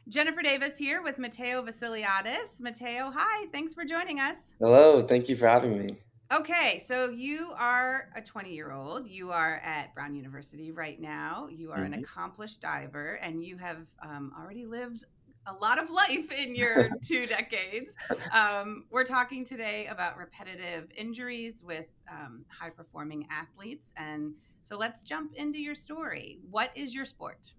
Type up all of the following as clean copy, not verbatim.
Jennifer Davis here with Matteo Vasiliadis. Matteo, hi, thanks for joining us. Hello, thank you for having me. Okay, so you are a 20-year-old. You are at Brown University right now. You are an Mhm. accomplished diver, and you have already lived a lot of life in your 2 decades. We're talking today about repetitive injuries with high performing athletes. And so let's jump into your story. What is your sport?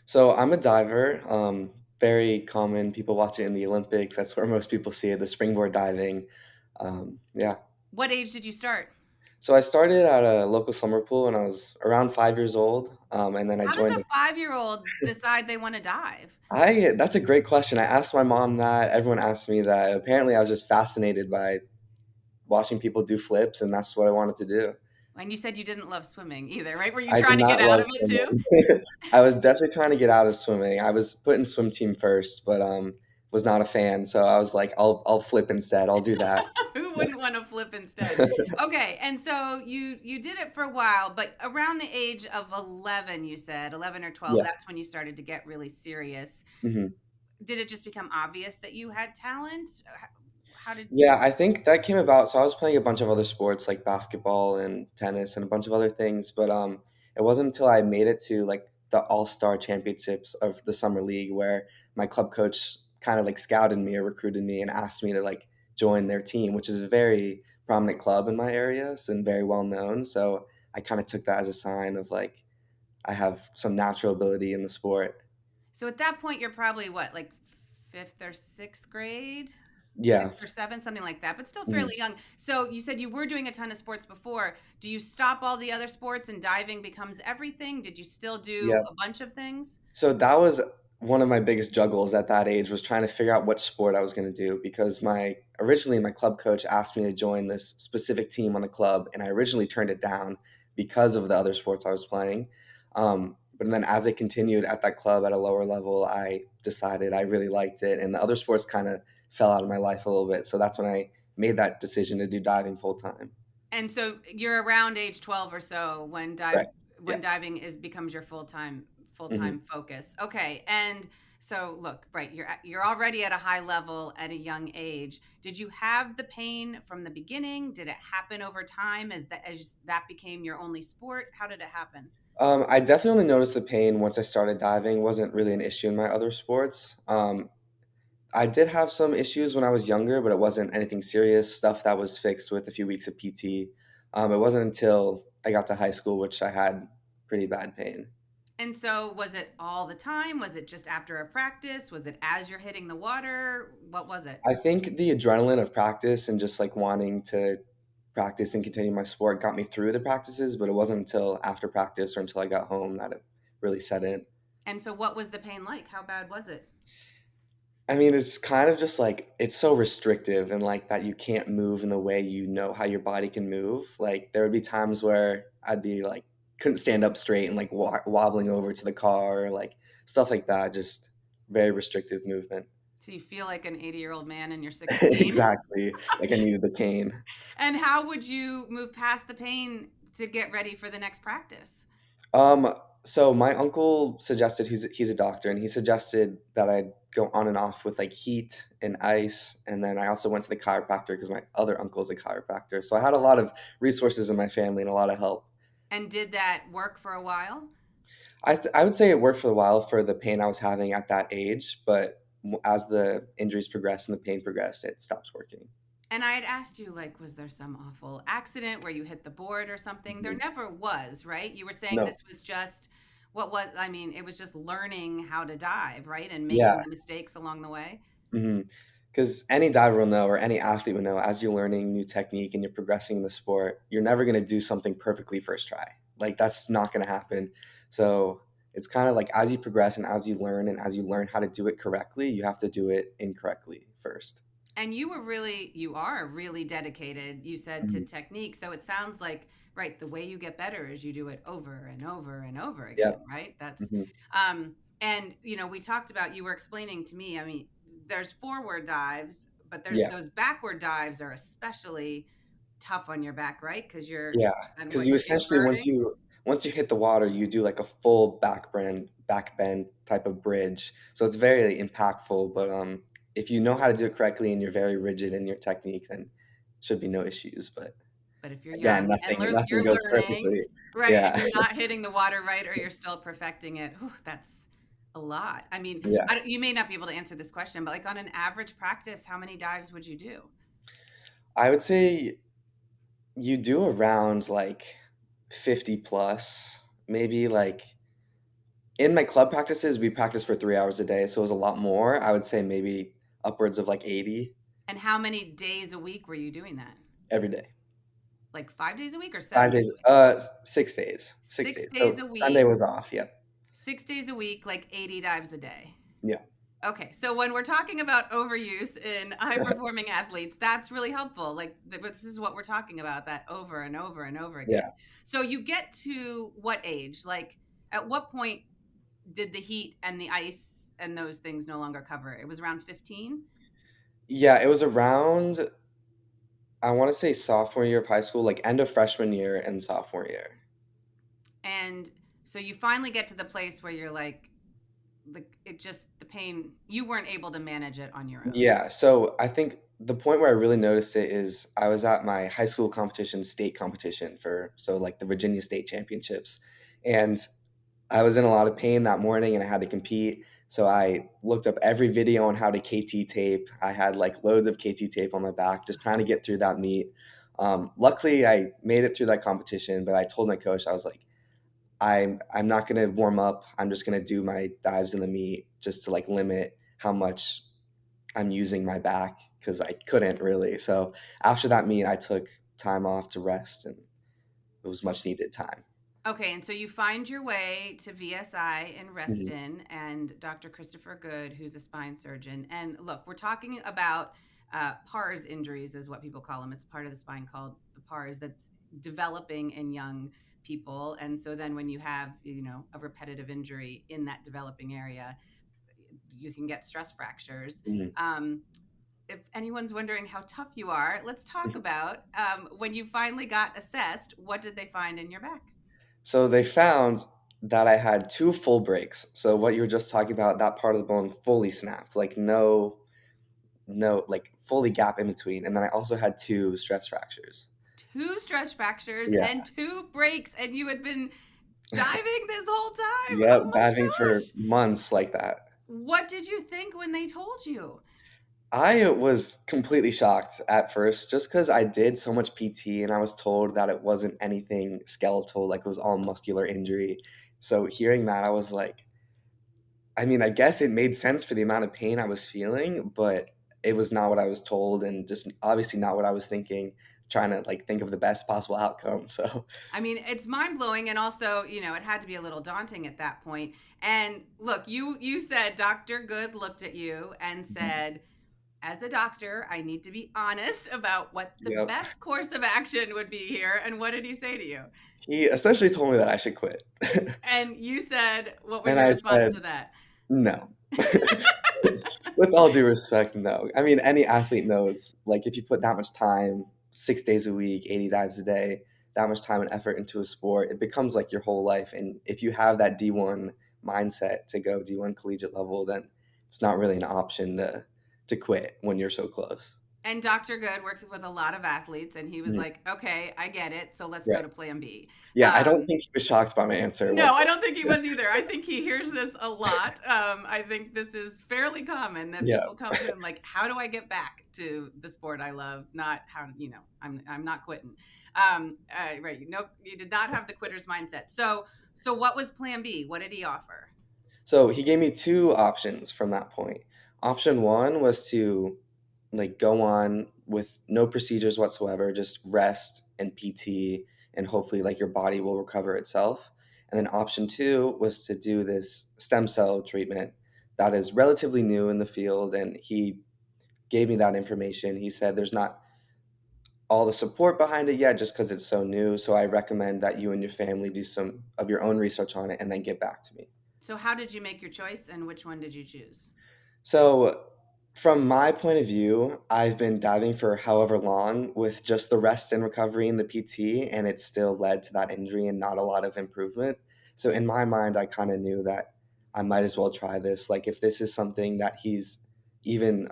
So I'm a diver. Very common. People watch it in the Olympics. That's where most people see it. The springboard diving. Yeah. What age did you start? So I started at a local summer pool when I was around 5 years old, and then I How does joined. a 5-year-old decide they want to dive? I That's a great question. I asked my mom that. Everyone asked me that. Apparently, I was just fascinated by watching people do flips, and that's what I wanted to do. And you said you didn't love swimming either, right? Were you I did trying to get not out love of it too? swimming. I was definitely trying to get out of swimming. I was put in swim team first, but was not a fan. So I was like, I'll flip instead. I'll do that. Who wouldn't want to flip instead? Okay, and so you did it for a while, but around the age of 11, you said 11 or 12, Yeah. that's when you started to get really serious. hmm Did it just become obvious that you had talent? How did Yeah, I think that came about. So I was playing a bunch of other sports like basketball and tennis and a bunch of other things, but it wasn't until I made it to like the All-Star Championships of the summer league where my club coach kind of like scouted me or recruited me and asked me to like join their team, which is a very prominent club in my area and very well known. So I kind of took that as a sign of like I have some natural ability in the sport. So at that point, you're probably what, like fifth or sixth grade? Yeah. Sixth or seventh, something like that, but still Mhm. fairly young. So you said you were doing a ton of sports before. Do you stop all the other sports and diving becomes everything? Did you still do Yeah. a bunch of things? So that was one of my biggest juggles at that age was trying to figure out what sport I was going to do because my club coach asked me to join this specific team on the club, and I originally turned it down because of the other sports I was playing. But then as I continued at that club at a lower level, I decided I really liked it, and the other sports kind of fell out of my life a little bit. So that's when I made that decision to do diving full time. And so you're around age 12 or so when Correct. Yeah. diving is becomes your full-time hmm focus. Okay. And so look, right, you're already at a high level at a young age. Did you have the pain from the beginning? Did it happen over time as that became your only sport? How did it happen? I definitely only noticed the pain once I started diving. It wasn't really an issue in my other sports. I did have some issues when I was younger, but it wasn't anything serious. Stuff that was fixed with a few weeks of PT. It wasn't until I got to high school, which I had pretty bad pain. And so was it all the time? Was it just after a practice? Was it as you're hitting the water? What was it? I think the adrenaline of practice and just like wanting to practice and continue my sport got me through the practices, but it wasn't until after practice or until I got home that it really set in. And so what was the pain like? How bad was it? I mean, it's kind of just like it's so restrictive and like that you can't move in the way you know how your body can move. Like there would be times where I'd be like couldn't stand up straight and like wobbling over to the car, like stuff like that. Just very restrictive movement. So you feel like an 80-year-old man and you're 16? Exactly. Like I needed the cane. And how would you move past the pain to get ready for the next practice? Um, so my uncle suggested he's a doctor and he suggested that I'd go on and off with like heat and ice, and then I also went to the chiropractor because my other uncle's a chiropractor. So I had a lot of resources in my family and a lot of help. And did that work for a while? I would say it worked for a while for the pain I was having at that age, but as the injuries progressed and the pain progressed, it stopped working. And I had asked you, like, was there some awful accident where you hit the board or something? There Mhm. never was, right? You were saying No. this was just I mean, it was just learning how to dive, right? And making Yeah. the mistakes along the way. Because any diver will know, or any athlete will know, as you're learning new technique and you're progressing in the sport, you're never going to do something perfectly first try. Like that's not going to happen. So it's kind of like as you progress and as you learn and as you learn how to do it correctly, you have to do it incorrectly first. And you are really dedicated, you said, to Mhm. technique. So it sounds like, right, the way you get better is you do it over and over and over again, Yep. right? hmm And, we talked about, you were explaining to me, I mean, there's forward dives, but there's Yeah. those backward dives are especially tough on your back, right? Because Yeah. and Because what you you're essentially inverting. once you hit the water, you do like a full back bend type of bridge. So it's very impactful. But if you know how to do it correctly and you're very rigid in your technique, then should be no issues. But But if you're again, young and nothing you're goes learning, perfectly. right, and Yeah, you're not hitting the water right, or you're still perfecting it, whew, that's a lot. I mean, yeah. you may not be able to answer this question, but like on an average practice, how many dives would you do? I would say you do around like 50 plus, maybe like in my club practices, we practice for 3 hours a day. So it was a lot more. I would say maybe upwards of like 80 And how many days a week were you doing that? every day. Like 5 days a week or Five 7 days days, a week? 6 days, six Six days. days So a Sunday week, was off. Yep. 6 days a week, like 80 dives a day. Yeah. Okay, so when we're talking about overuse in high performing athletes, that's really helpful. Like this is what we're talking about, that over and over and over again. Yeah. So you get to what age? Like at what point did the heat and the ice and those things no longer cover it? It was around 15. Yeah. It was around, I want to say sophomore year of high school, like end of freshman year and sophomore year. And so you finally get to the place where you're like it just the pain you weren't able to manage it on your own. Yeah. So I think the point where I really noticed it is I was at my high school competition, state competition for, so like the Virginia State Championships. And I was in a lot of pain that morning and I had to compete. So I looked up every video on how to KT tape. I had like loads of KT tape on my back, just trying to get through that meet. Luckily, I made it through that competition, but I told my coach, I was like, I'm not gonna warm up. I'm just gonna do my dives in the meet just to like limit how much I'm using my back because I couldn't really. So after that meet, I took time off to rest, and it was much needed time. Okay, and so you find your way to VSI in Mhm. Reston and Dr. Christopher Good, who's a spine surgeon. And look, we're talking about PARS injuries, is what people call them. It's part of the spine called the PARS that's developing in young people. And so then when you have, a repetitive injury in that developing area, you can get stress fractures. Mhm. If anyone's wondering how tough you are, let's talk about when you finally got assessed, what did they find in your back? So they found that I had two full breaks. So what you were just talking about, that part of the bone fully snapped, like no, like fully gap in between. And then I also had two stress fractures. Two stress fractures Yeah. and two breaks, and you had been diving this whole time. Oh Yep. my Diving for gosh. months like that. What did you think when they told you? I was completely shocked at first just because I did so much PT and I was told that it wasn't anything skeletal, like it was all muscular injury. So hearing that, I was like, I mean, I guess it made sense for the amount of pain I was feeling, but it was not what I was told and just obviously not what I was thinking, trying to like think of the best possible outcome. So, I mean, it's mind blowing, and also, it had to be a little daunting at that point. And look, you said Dr. Good looked at you and said, as a doctor, I need to be honest about what the yep. best course of action would be here. And what did he say to you? He essentially told me that I should quit. And you said, what was And your I response said, to that? no. With all due respect, no. I mean, any athlete knows, like, if you put that much time, 6 days a week, 80 dives a day, that much time and effort into a sport, it becomes like your whole life. And if you have that D1 mindset to go D1 collegiate level, then it's not really an option to quit when you're so close. And Dr. Good works with a lot of athletes, and he was Mhm. like, okay, I get it. So let's go Right. to plan B. Yeah, I don't Um, think he was shocked by my answer no, I whatsoever. don't think he was either. I think he hears this a lot. I think this is fairly common that Yeah. people come to him like, how do I get back to the sport I love? Not how, I'm not quitting. Right. No, you did not have the quitter's mindset. So what was plan B? What did he offer? So he gave me two options from that point. Option one was to like go on with no procedures whatsoever, just rest and PT, and hopefully like your body will recover itself. And then option two was to do this stem cell treatment that is relatively new in the field. And he gave me that information. He said there's not all the support behind it yet just because it's so new. So I recommend that you and your family do some of your own research on it and then get back to me. So how did you make your choice, and which one did you choose? So, from my point of view, I've been diving for however long with just the rest and recovery and the PT, and it still led to that injury and not a lot of improvement. So, in my mind, I kind of knew that I might as well try this. Like if this is something that he's even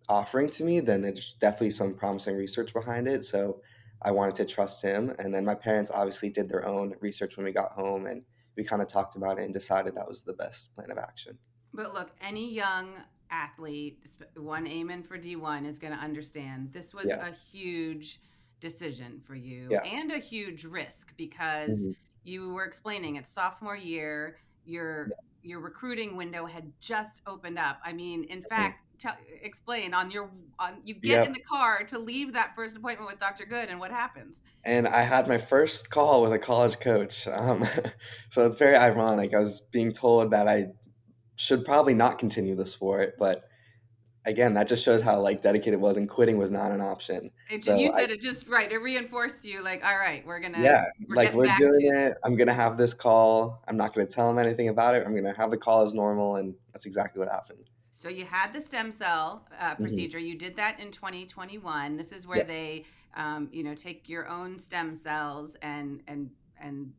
offering to me, then there's definitely some promising research behind it. So I wanted to trust him. And then my parents obviously did their own research when we got home, and we kind of talked about it and decided that was the best plan of action. But look, any young athlete, one aiming for D1, is going to understand this was Yeah. a huge decision for you Yeah. and a huge risk because Hmm. you were explaining it's sophomore year, your Yeah. your recruiting window had just opened up. I mean, in Mhm. fact, explain on your on you get in Yep. the car to leave that first appointment with Dr. Good and what happens. And I had my first call with a college coach. So it's very ironic. I was being told that I should probably not continue the sport, but again, that just shows how like dedicated it was, and quitting was not an option. You So I said it just right. It reinforced you like, all right, yeah, we're like getting we're back doing to it. I'm gonna have this call. I'm not gonna tell him anything about it. I'm gonna have the call as normal, and that's exactly what happened. So you had the stem cell Hmm. procedure. You did that in 2021. This is where Yeah. they, take your own stem cells and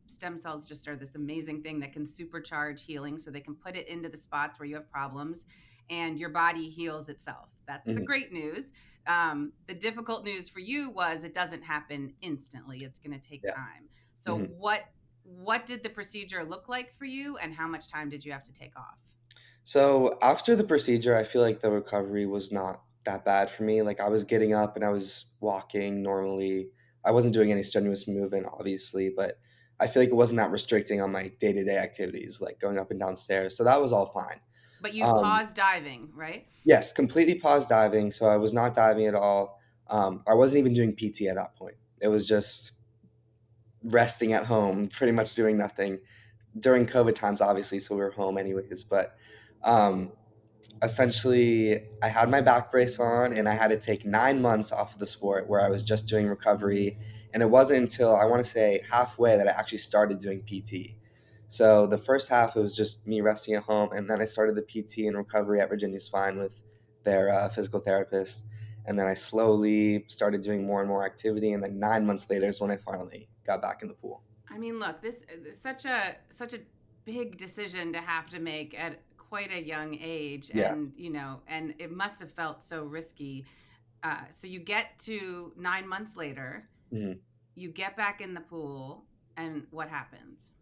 stem cells just are this amazing thing that can supercharge healing. So they can put it into the spots where you have problems, and your body heals itself. That's the Hmm. great news. The difficult news for you was it doesn't happen instantly. It's going to take Yeah. time. So Hmm. what did the procedure look like for you, and how much time did you have to take off? So after the procedure, I feel like the recovery was not that bad for me. Like I was getting up and I was walking normally. I wasn't doing any strenuous movement, obviously, but I feel like it wasn't that restricting on my day-to-day activities, like going up and down stairs. So that was all fine. But you Um, paused diving, right? yes, completely paused diving. So I was not diving at all. I wasn't even doing PT at that point. It was just resting at home, pretty much doing nothing during COVID times, obviously. So we were home anyways. But um, essentially, I had my back brace on and I had to take 9 months off of the sport where I was just doing recovery. And it wasn't until I want to say halfway that I actually started doing PT. So the first half, it was just me resting at home. And then I started the PT and recovery at Virginia Spine with their physical therapist. And then I slowly started doing more and more activity. And then 9 months later is when I finally got back in the pool. I mean, look, this is such a big decision to have to make at quite a young age, Yeah. and and it must have felt so risky. So you get to 9 months later, Mhm. you get back in the pool, and what happens?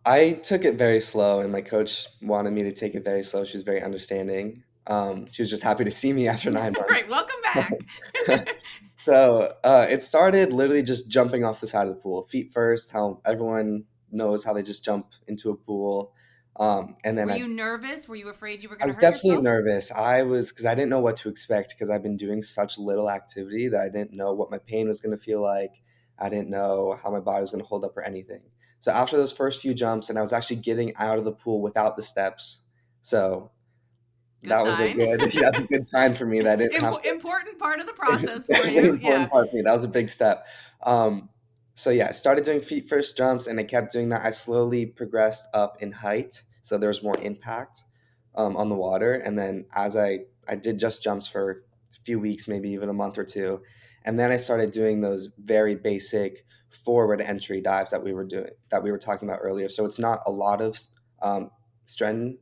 I took it very slow, and my coach wanted me to take it very slow. She was very understanding. She was just happy to see me after 9 months. Right, welcome back. So it started literally just jumping off the side of the pool, feet first. How everyone knows how they just jump into a pool, and then Were you nervous? Were you afraid you were I going to was hurt definitely yourself? nervous. I was because I didn't know what to expect because I've been doing such little activity that I didn't know what my pain was going to feel like. I didn't know how my body was going to hold up or anything. So after those first few jumps, and I was actually getting out of the pool without the steps. So Good that was a sign. good that's a good sign for me that I didn't have to Important part of the process for definitely you. Yeah. important part for me. That was a big step. Um, so yeah, I started doing feet first jumps, and I kept doing that. I slowly progressed up in height, so there was more impact on the water. And then as I did just jumps for a few weeks, maybe even a month or two, and then I started doing those very basic forward entry dives that we were talking about earlier. So it's not a lot of um, stren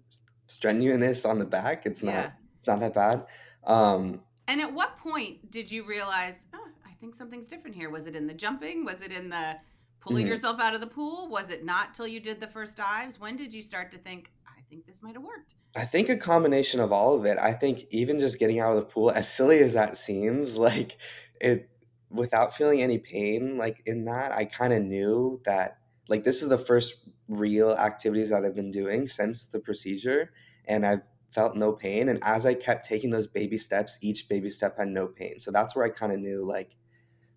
strenuousness on the back. Yeah. It's not that bad. Um, And at what point did you realize, oh, I think something's different here? Was it in the jumping? Was it in the pulling mhm. yourself out of the pool? Was it not till you did the first dives? When did you start to think, I think this might have worked? I think a combination of all of it. I think even just getting out of the pool, as silly as that seems, like it without feeling any pain, like in that, I kind of knew that like this is the first real activities that I've been doing since the procedure, and I've felt no pain. And as I kept taking those baby steps, each baby step had no pain. So that's where I kind of knew like,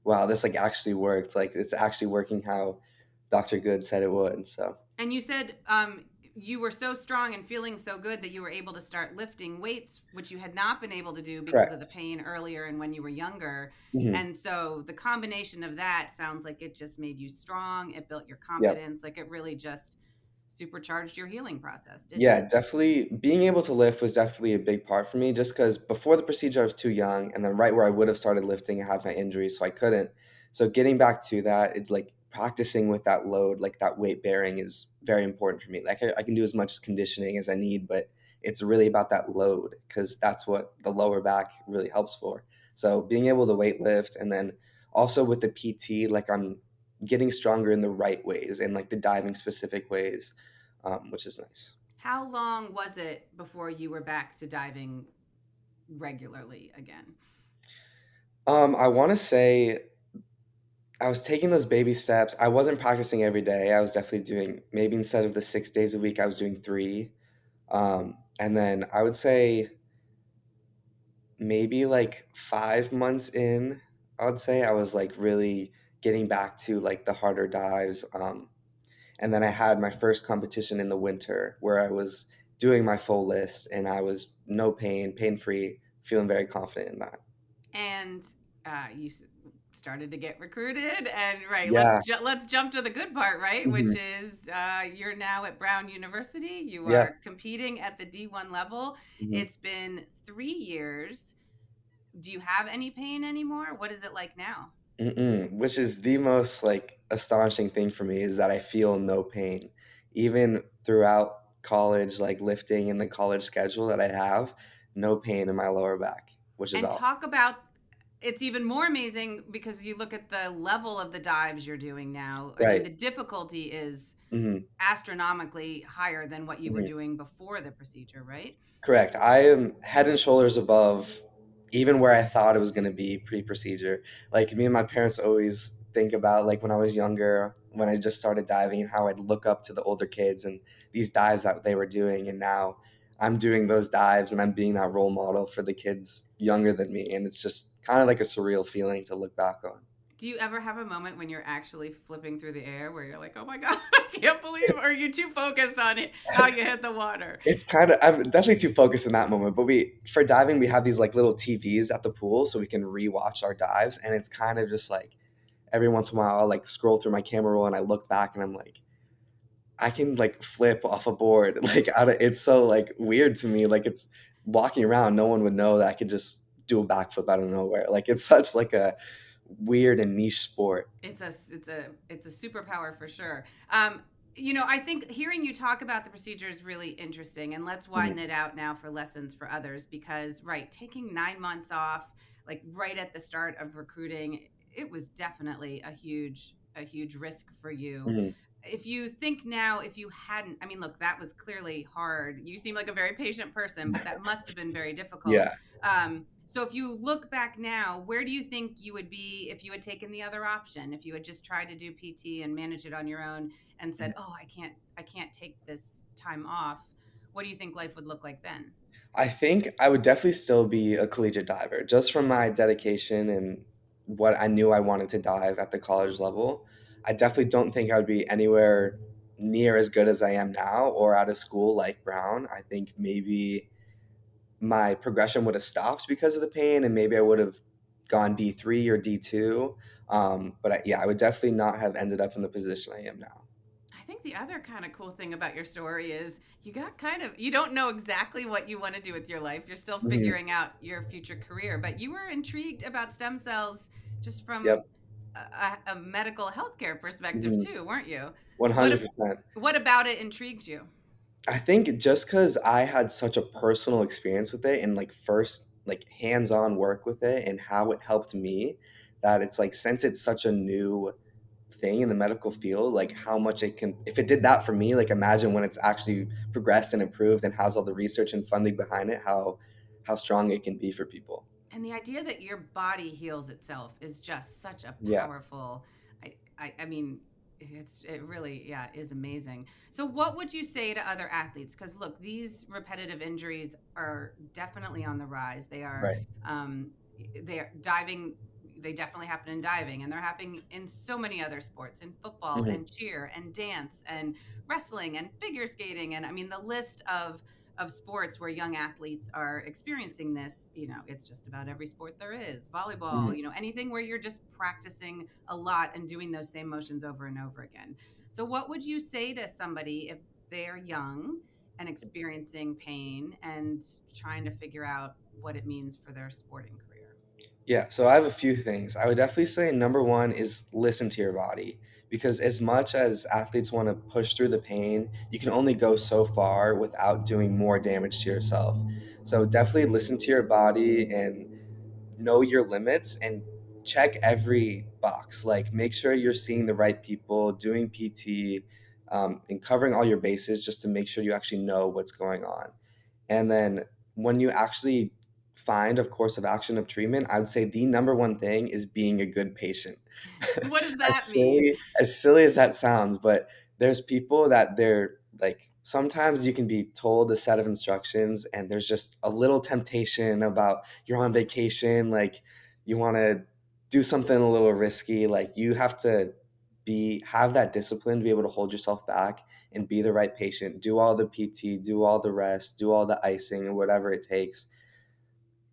wow, this like actually worked. Like it's actually working how Dr. Good said it would. So And you said you were so strong and feeling so good that you were able to start lifting weights, which you had not been able to do because of the correct. pain earlier and when you were younger. Hmm. And so the combination of that sounds like it just made you strong. It built your Yep. confidence. Like it really just supercharged your healing process, didn't Yeah, it? definitely being able to lift was definitely a big part for me just because before the procedure I was too young, and then right where I would have started lifting I had my injury, so I couldn't. So getting back to that, it's like practicing with that load, like that weight bearing, is very important for me. Like I can do as much conditioning as I need, but it's really about that load because that's what the lower back really helps for. So being able to weight lift, and then also with the PT, like I'm getting stronger in the right ways and like the diving specific ways, which is nice. How long was it before you were back to diving regularly again? I want to say I was taking those baby steps. I wasn't practicing every day. I was definitely doing, maybe instead of the 6 days a week, I was doing three. And then I would say maybe like 5 months in, I would say I was like really getting back to like the harder dives. And then I had my first competition in the winter where I was doing my full list and I was no pain, pain free, feeling very confident in that. And you started to get recruited, and right, Yeah. let's jump to the good part, right? Which Hmm. is you're now at Brown University. You Yeah. are competing at the D1 level. Hmm. It's been 3 years. Do you have any pain anymore? What is it like now? Mm-mm. Which is the most like astonishing thing for me is that I feel no pain, even throughout college, like lifting in the college schedule that I have, no pain in my lower back, which is And awesome. talk about, it's even more amazing because you look at the level of the dives you're doing now. I mean, Right. the difficulty is Hmm. astronomically higher than what you were Hmm. doing before the procedure, right? Correct. I am head and shoulders above even where I thought it was going to be pre-procedure. Like me and my parents always think about like when I was younger, when I just started diving and how I'd look up to the older kids and these dives that they were doing. And now I'm doing those dives and I'm being that role model for the kids younger than me. And it's just kind of like a surreal feeling to look back on. Do you ever have a moment when you're actually flipping through the air where you're like, oh my God, I can't believe, or are you too focused on it, how you hit the water? It's kind of, I'm definitely too focused in that moment, but for diving, we have these like little TVs at the pool so we can rewatch our dives. And it's kind of just like every once in a while, I'll like scroll through my camera roll and I look back and I'm like, I can like flip off a board. Like, it's so like weird to me. Like, it's walking around, no one would know that I could just do a backflip out of nowhere. Like, it's such like a weird and niche sport. It's a superpower for sure. I think hearing you talk about the procedure is really interesting, and let's widen Mhm. it out now for lessons for others because, right, taking 9 months off, like right at the start of recruiting, it was definitely a huge risk for you. Mhm. If you think now, if you hadn't, I mean, look, that was clearly hard. You seem like a very patient person, but that must have been very difficult. Yeah. So if you look back now, where do you think you would be if you had taken the other option? If you had just tried to do PT and manage it on your own and said, "Oh, I can't take this time off." What do you think life would look like then? I think I would definitely still be a collegiate diver just from my dedication and what I knew I wanted to dive at the college level. I definitely don't think I would be anywhere near as good as I am now or out of school like Brown. I think maybe my progression would have stopped because of the pain and maybe I would have gone D3 or D2. Yeah, I would definitely not have ended up in the position I am now. I think the other kind of cool thing about your story is you don't know exactly what you want to do with your life. You're still Hmm. figuring out your future career, but you were intrigued about stem cells just from Yep. a medical healthcare perspective Hmm. too, weren't you? What 100%. what about it intrigued you? I think just because I had such a personal experience with it and like first like hands-on work with it and how it helped me, that it's like since it's such a new thing in the medical field, like how much it can, if it did that for me, like imagine when it's actually progressed and improved and has all the research and funding behind it, how strong it can be for people. And the idea that your body heals itself is just such a Yeah. powerful. I mean, it really, yeah, is amazing. So what would you say to other athletes? Because look, these repetitive injuries are definitely on the rise. Right. Um, they are diving. They definitely happen in diving, and they're happening in so many other sports, in football Hmm. and cheer and dance and wrestling and figure skating, and I mean the list of sports where young athletes are experiencing this. It's just about every sport there is. Hmm. Volleyball, anything where you're just practicing a lot and doing those same motions over and over again. So what would you say to somebody if they're young and experiencing pain and trying to figure out what it means for their sporting career? Yeah, so I have a few things. I would definitely say number one is listen to your body because as much as athletes want to push through the pain, you can only go so far without doing more damage to yourself. So definitely listen to your body and know your limits and check every box. Like make sure you're seeing the right people, doing PT, and covering all your bases just to make sure you actually know what's going on. And then when you actually find a course of action of treatment, I would say the number one thing is being a good patient. What does that as mean? silly as silly as that sounds, but there's people that they're like sometimes you can be told a set of instructions and there's just a little temptation about you're on vacation, like you want to do something a little risky, like you have to be have that discipline to be able to hold yourself back and be the right patient, do all the PT, do all the rest, do all the icing and whatever it takes.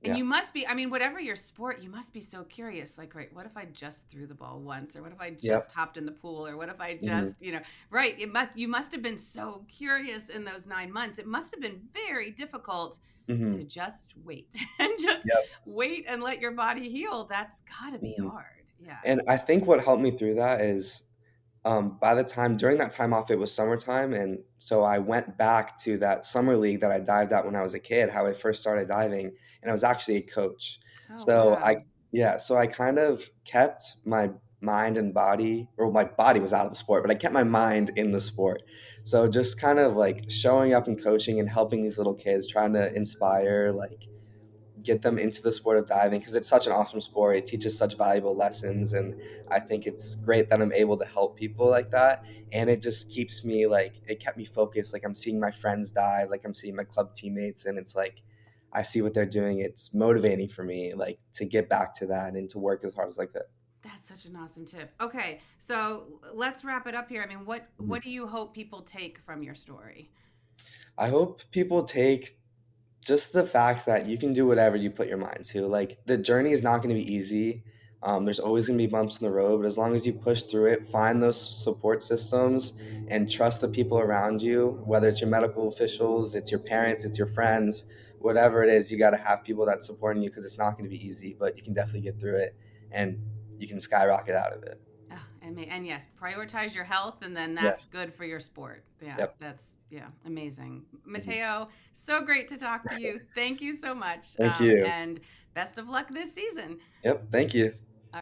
And Yeah. you must be, I mean, whatever your sport, you must be so curious. Like, right, what if I just threw the ball once? Or what if I just Yep. hopped in the pool? Or what if I Hmm. just, right. You must have been so curious in those 9 months. It must have been very difficult to Hmm. just wait and just Yep. wait and let your body heal. That's gotta be Hmm. hard. Yeah. And I think what helped me through that is by the time during that time off, it was summertime. And so I went back to that summer league that I dived at when I was a kid, how I first started diving. And I was actually a coach. Oh, So wow. yeah, so I kind of kept my mind and body, or my body was out of the sport, but I kept my mind in the sport. So just kind of like showing up and coaching and helping these little kids, trying to inspire, like, get them into the sport of diving because it's such an awesome sport. It teaches such valuable lessons, and I think it's great that I'm able to help people like that. And it just keeps me like it kept me focused. Like I'm seeing my friends dive, like I'm seeing my club teammates, and it's like I see what they're doing. It's motivating for me, like to get back to that and to work as hard as I could. That's such an awesome tip. Okay, so let's wrap it up here. I mean, what Mhm. do you hope people take from your story? I hope people take just the fact that you can do whatever you put your mind to. Like the journey is not going to be easy. There's always going to be bumps in the road, but as long as you push through it, find those support systems and trust the people around you, whether it's your medical officials, it's your parents, it's your friends, whatever it is, you got to have people that supporting you because it's not going to be easy, but you can definitely get through it and you can skyrocket out of it. Oh, and yes, prioritize your health, and then that's Yes. good for your sport. Yeah, Yep. that's yeah, amazing. Mhm. Matteo, so great to talk to you. Thank you so much, Thank you. and best of luck this season. Yep. Thank you.